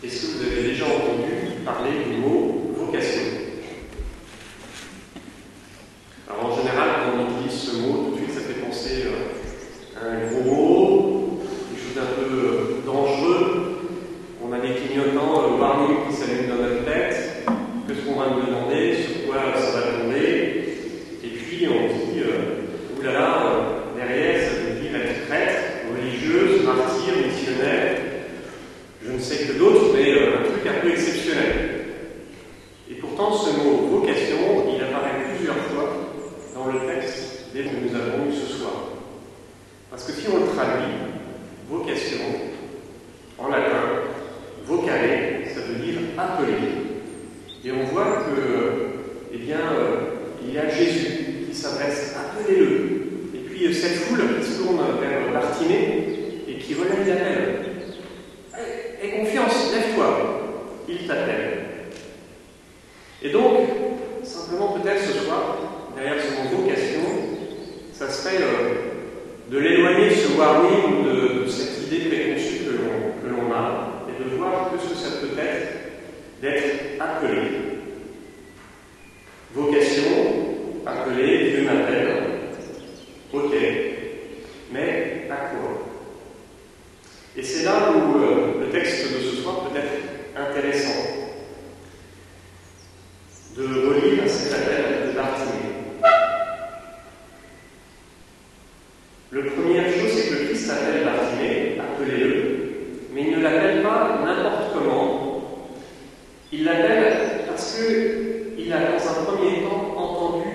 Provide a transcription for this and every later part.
Est-ce que vous avez déjà entendu parler du mot vocation? Alors en général, quand on utilise ce mot, tout de suite ça fait penser à un gros mot, quelque chose d'un peu dangereux. On a des clignotants, warning qui s'allument dans notre tête. Qu'est-ce qu'on va me demander? Sur quoi ça va tomber? Et puis on se dit, oulala, derrière ça veut dire être prêtre, religieuse, martyr, missionnaire. Je ne sais que d'autres, mais un truc un peu exceptionnel. Et pourtant, ce mot vocation, il apparaît plusieurs fois dans le texte que nous avons eu ce soir. Parce que si on le traduit, vocation, en latin, vocare, ça veut dire appeler. Et on voit que, il y a Jésus qui s'adresse, appelez-le. Et puis cette foule qui se tourne vers Bartimée et qui relève l'appel. Aie confiance, lève-toi, il t'appelle. Et donc, simplement peut-être ce soir, derrière ce mot vocation, ça serait de l'éloigner de ce warning ou de cette idée préconçue que l'on a, et de voir que ce que ça peut être d'être appelé. Vocation, appelé, Dieu m'appelle, ok, mais à quoi? Et c'est là où le texte de ce soir peut être intéressant de relire cet appel de Bartimée. La première chose, c'est que Christ appelle Bartimée, appelez-le, mais il ne l'appelle pas n'importe comment. Il l'appelle parce qu'il a dans un premier temps entendu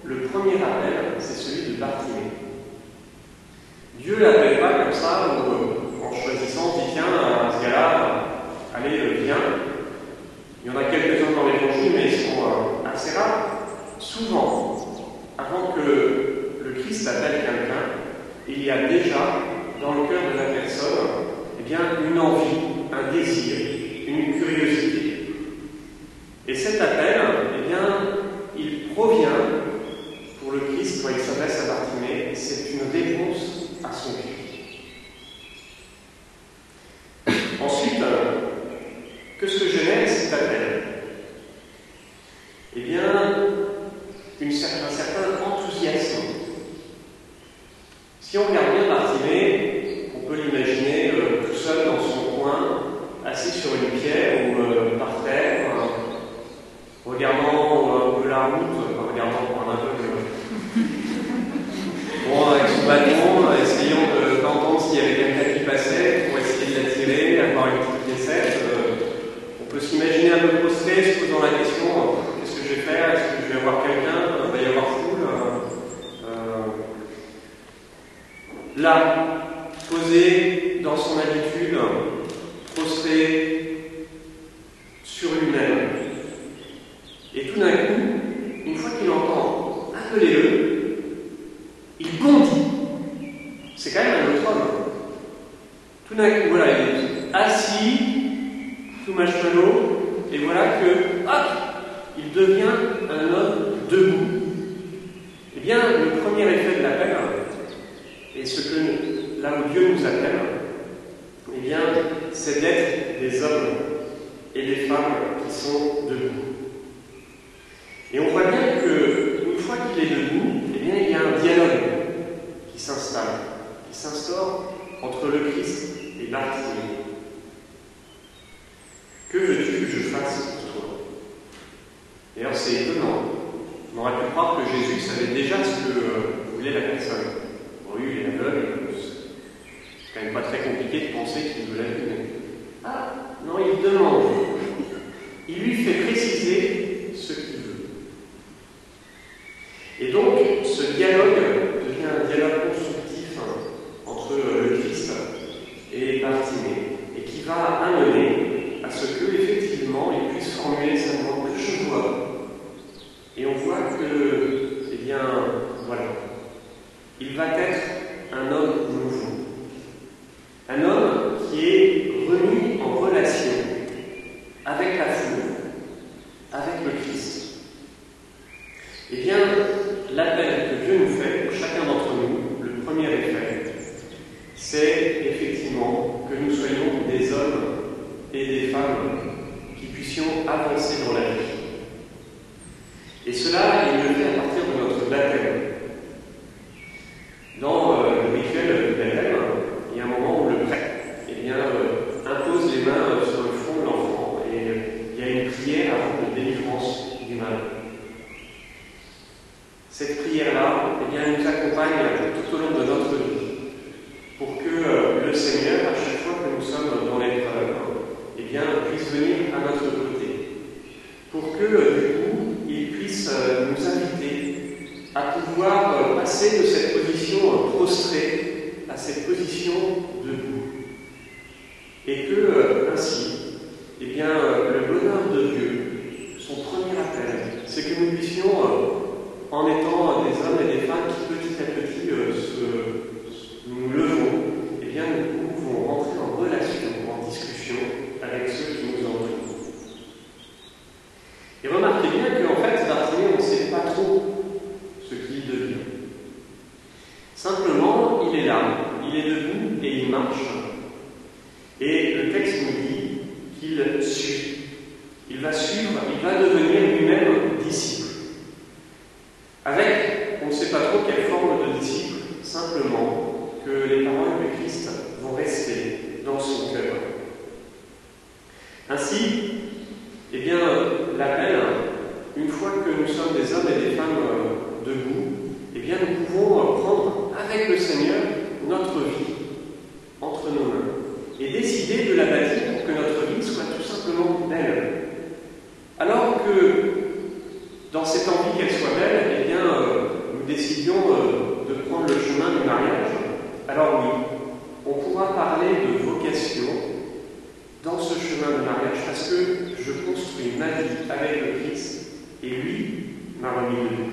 le premier appel, c'est celui de Bartimée. Dieu ne l'appelle pas comme ça, en choisissant, il dit tiens, ce gars-là, allez, viens. Il y en a quelques-uns dans l'évangile, mais ils sont assez rares. Souvent, avant que le Christ appelle quelqu'un, il y a déjà dans le cœur de la personne une envie, un désir, une curiosité. Et cet appel, il provient, pour le Christ, quand il s'adresse à Bartimée, c'est une réponse à son cri. Ensuite, qu'est-ce que génère cet appel? Un certain enthousiasme. Si on regarde bien Bartimée, on peut l'imaginer tout seul dans son coin, assis sur une pierre ou par terre, regardant un peu la route, regardant par un peu bon, avec son bâton, essayant d'entendre s'il y avait quelqu'un qui passait pour essayer de l'attirer, avoir une petite piécette. On peut s'imaginer un peu prostré, se posant la question qu'est-ce que je vais faire? Est-ce que je vais avoir quelqu'un? Il va y avoir foule. Là, posé dans son habitude, prostré sur lui-même. Et tout d'un coup, une fois qu'il entend appelez-le, il bondit. C'est quand même un autre homme. Tout d'un coup, voilà, il est assis, tout marshmallow, et voilà que, hop, il devient un homme debout. Le premier effet de l'appel, et ce que, là où Dieu nous appelle, c'est d'être des hommes et des femmes qui sont debout. Et on voit bien qu'une fois qu'il est debout, il y a un dialogue qui s'installe, qui s'instaure entre le Christ et Bartimée. Que veux-tu que je fasse pour toi? D'ailleurs, c'est étonnant. On aurait pu croire que Jésus savait déjà ce que voulait la personne. Bon, lui, il est aveugle, c'est quand même pas très compliqué de penser qu'il veut la vue. Ah, non, il demande. Il lui fait préciser ce qu'il veut. Et donc, ce dialogue devient un dialogue constructif entre le Christ et Bartimée, et qui va amener à ce que, effectivement, il puisse formuler sa demande. Je vois. Et on voit que, il va être un homme nouveau. Un homme qui est remis en relation avec la foule, avec le Christ. L'appel que Dieu nous fait, pour chacun d'entre nous, le premier effet, c'est effectivement que nous soyons des hommes et des femmes qui puissions avancer dans la vie. Et cela, il le fait à partir de notre baptême. Dans le rituel du baptême, il y a un moment où le prêtre impose les mains sur le front de l'enfant et il y a une prière avant de délivrance du mal. Cette prière-là, nous accompagne tout au long de notre vie pour que le Seigneur, à chaque fois que nous sommes dans l'épreuve, puisse venir à notre côté. Pour que, du coup, il puisse nous inviter à pouvoir passer de cette position prostrée à cette position debout. Et que, ainsi, le bonheur de Dieu, son premier appel, c'est que nous puissions, en étant des hommes et des femmes qui petit à petit nous levons, nous pouvons rentrer en relation, en discussion avec ceux qui nous entourent. Et remarquez bien qu'en fait, Bartimée, on ne sait pas trop ce qu'il devient. Simplement, il est là, il est debout et il marche. Et le texte nous dit qu'il suit. Il va suivre, il va devenir lui-même disciple. Avec, on ne sait pas trop quelle forme de disciple, simplement que les paroles du Christ vont rester dans son cœur. Ainsi, l'appel, une fois que nous sommes des hommes et des femmes debout, nous pouvons prendre avec le Seigneur notre vie entre nos mains et décider de la bâtir pour que notre vie soit tout simplement belle. Alors que dans cette envie qu'elle soit belle, nous décidions de prendre le chemin du mariage. Alors oui, on pourra parler de vocation dans ce chemin de mariage parce que je construis ma vie avec le Christ et lui m'a remis le nous.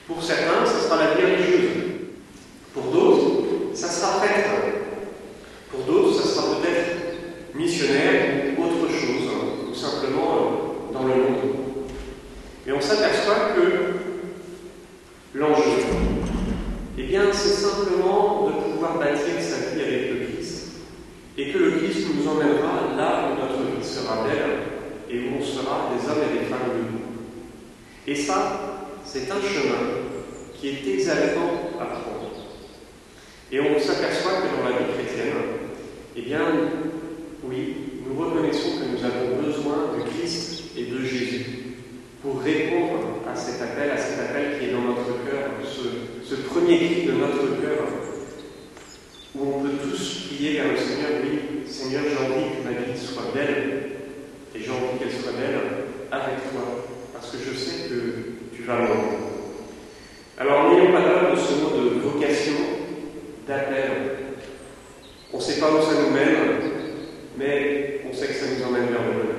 Pour certains, ce sera la vie religieuse. Pour d'autres, ça sera prêtre. Pour d'autres, ça sera peut-être missionnaire ou autre chose, tout simplement dans le monde. Et on s'aperçoit que l'enjeu, c'est simplement de pouvoir bâtir sa vie avec le Christ. Et que le Christ nous emmènera là où notre vie sera belle et où on sera des hommes et des femmes debout. Et ça, c'est un chemin qui est exaltant à prendre. Et on s'aperçoit que dans la vie chrétienne, oui, nous reconnaissons que nous avons besoin du Christ et de Jésus pour répondre à cet appel qui est dans notre cœur, ce premier cri de notre cœur, où on peut tous crier vers le Seigneur, oui, Seigneur, j'ai envie que ma vie soit belle, et j'ai envie qu'elle soit belle avec toi, parce que je sais que tu vas m'aider. Alors, n'ayons pas peur de ce mot de vocation, d'appel. On ne sait pas où ça nous mène, mais on sait que ça nous emmène vers le bonheur.